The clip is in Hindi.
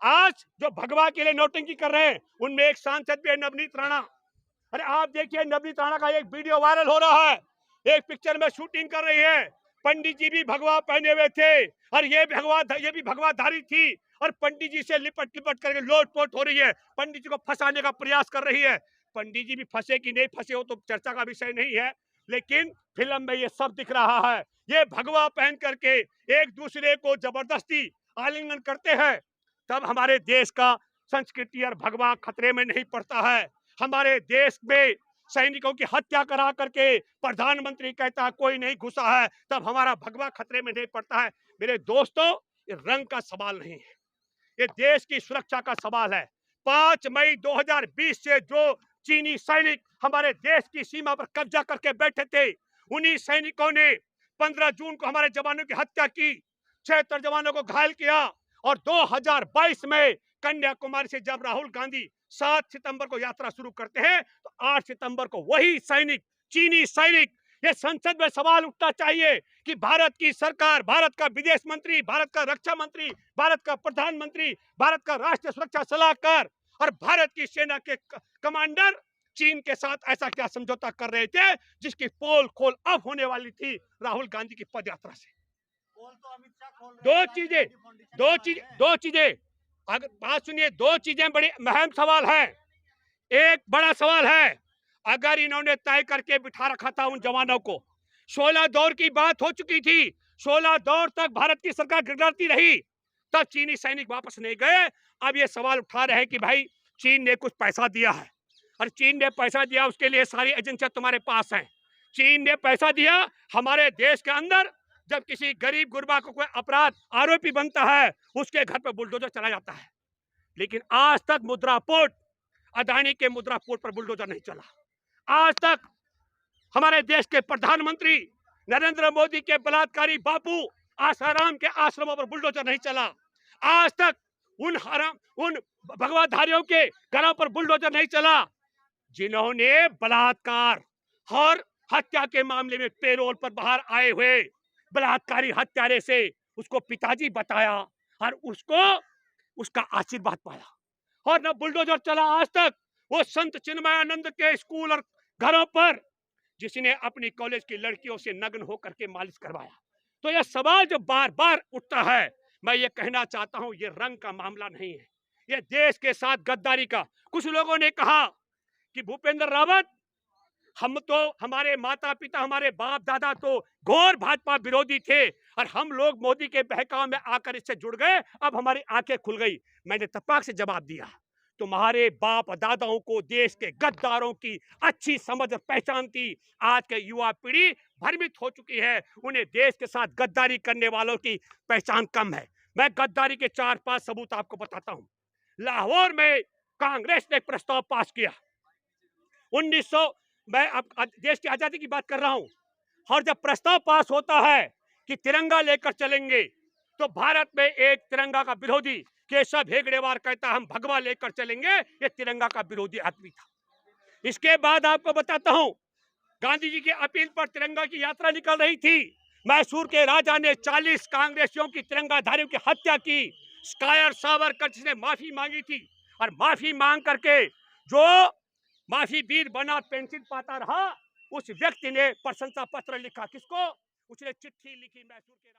आज जो भगवा के लिए नौटंकी कर रहे हैं उनमें एक सांसद भी है, नवनीत राणा। अरे आप देखिए, नवनीत राणा का एक वीडियो वायरल हो रहा है, एक पिक्चर में शूटिंग कर रही है, पंडित जी भी भगवा पहने हुए थे और ये भी भगवाधारी थी और पंडित जी से लिपट लिपट करके लोटपोट हो रही है, पंडित जी को फंसाने का प्रयास कर रही है। पंडित जी भी फंसे कि नहीं फंसे हो तो चर्चा का विषय नहीं है, लेकिन फिल्म में ये सब दिख रहा है। ये भगवा पहन करके एक दूसरे को जबरदस्ती आलिंगन करते हैं, तब हमारे देश का संस्कृति और भगवा खतरे में नहीं पड़ता है। हमारे देश में सैनिकों की हत्या करा करके प्रधानमंत्री कहता है कोई नहीं घुसा है, तब हमारा भगवा खतरे में नहीं पड़ता है। मेरे दोस्तों, ये रंग का सवाल नहीं है, ये देश की सुरक्षा का सवाल है। 5 मई 2020 से जो चीनी सैनिक हमारे देश की सीमा पर कब्जा करके बैठे थे, उन्हीं सैनिकों ने 15 जून को हमारे जवानों की हत्या की, 76 जवानों को घायल किया और 2022 में कन्याकुमारी से जब राहुल गांधी 7 सितंबर को यात्रा शुरू करते हैं तो 8 सितंबर को वही सैनिक, चीनी सैनिक, ये संसद में सवाल उठना चाहिए कि भारत की सरकार, भारत का विदेश मंत्री, भारत का रक्षा मंत्री, भारत का प्रधानमंत्री, भारत का राष्ट्रीय सुरक्षा सलाहकार और भारत की सेना के कमांडर चीन के साथ ऐसा क्या समझौता कर रहे थे जिसकी पोल खोल अब होने वाली थी राहुल गांधी की पद यात्रा से। दो चीजें अगर बात सुनिए, दो चीजें बड़ी अहम सवाल है। एक बड़ा सवाल है, अगर इन्होंने तय करके बिठा रखा था उन जवानों को, 16 दौर की बात हो चुकी थी, 16 दौर तक भारत की सरकार गिड़गिड़ाती रही, तब चीनी सैनिक वापस नहीं गए। अब ये सवाल उठा रहे हैं कि भाई चीन ने कुछ पैसा दिया है और चीन ने पैसा दिया, उसके लिए सारी एजेंसियां तुम्हारे पास हैं। चीन ने पैसा दिया, हमारे देश के अंदर जब किसी गरीब गुरबा को कोई अपराध आरोपी बनता है उसके घर पर बुलडोजर चला जाता है, लेकिन आज तक मुद्रा पोर्ट, अदानी के मुद्रा पोर्ट पर बुलडोजर नहीं चला। आज तक हमारे देश के प्रधानमंत्री नरेंद्र मोदी के बलात्कारी बापू आसाराम के आश्रमों पर बुलडोजर नहीं चला। आज तक उन भगवाधारियों के घरों पर बुलडोजर नहीं चला जिन्होंने बलात्कार और हत्या के मामले में पेरोल पर बाहर आए हुए बलात्कारी हत्यारे से उसको पिताजी बताया और उसको उसका आशीर्वाद पाया, और न बुलडोजर चला आज तक वो संत चिन्मयानंद के स्कूल और घरों पर जिसने अपनी कॉलेज की लड़कियों से नग्न होकर के मालिश करवाया। तो यह सवाल जो बार बार उठता है, मैं ये कहना चाहता हूं, ये रंग का मामला नहीं है, ये देश के साथ गद्दारी का। कुछ लोगों ने कहा कि भूपेंद्र रावत, हम तो, हमारे माता पिता, हमारे बाप दादा तो घोर भाजपा विरोधी थे और हम लोग मोदी के बहकाव में आकर इससे जुड़ गए, अब हमारी आंखें खुल गई। मैंने तपाक से जवाब दिया, तुम्हारे बाप दादाओं को देश के गद्दारों की अच्छी समझ और पहचान थी। आज के युवा पीढ़ी भ्रमित हो चुकी है, उन्हें देश के साथ गद्दारी करने वालों की पहचान कम है। मैं गद्दारी के 4-5 सबूत आपको बताता हूं। लाहौर में कांग्रेस ने एक प्रस्ताव पास किया, 1900, मैं अब देश की आजादी की बात कर रहा हूं, और जब प्रस्ताव पास होता है कि तिरंगा लेकर चलेंगे, तो भारत में एक तिरंगा का विरोधी केशव हेगड़ेवार कहता हम भगवा लेकर चलेंगे, ये तिरंगा का विरोधी आदमी था। इसके बाद आपको बताता हूं, गांधी जी की अपील पर तिरंगा की यात्रा निकल रही थी, मैसूर के राजा ने 40 कांग्रेसियों की तिरंगाधारियों की हत्या की। स्कायर सावरकर जिसने माफी मांगी थी, और माफी मांग करके जो माफी वीर बना पेंसिल पाता रहा, उस व्यक्ति ने प्रशंसा पत्र लिखा। किसको? उसने चिट्ठी लिखी मैसूर के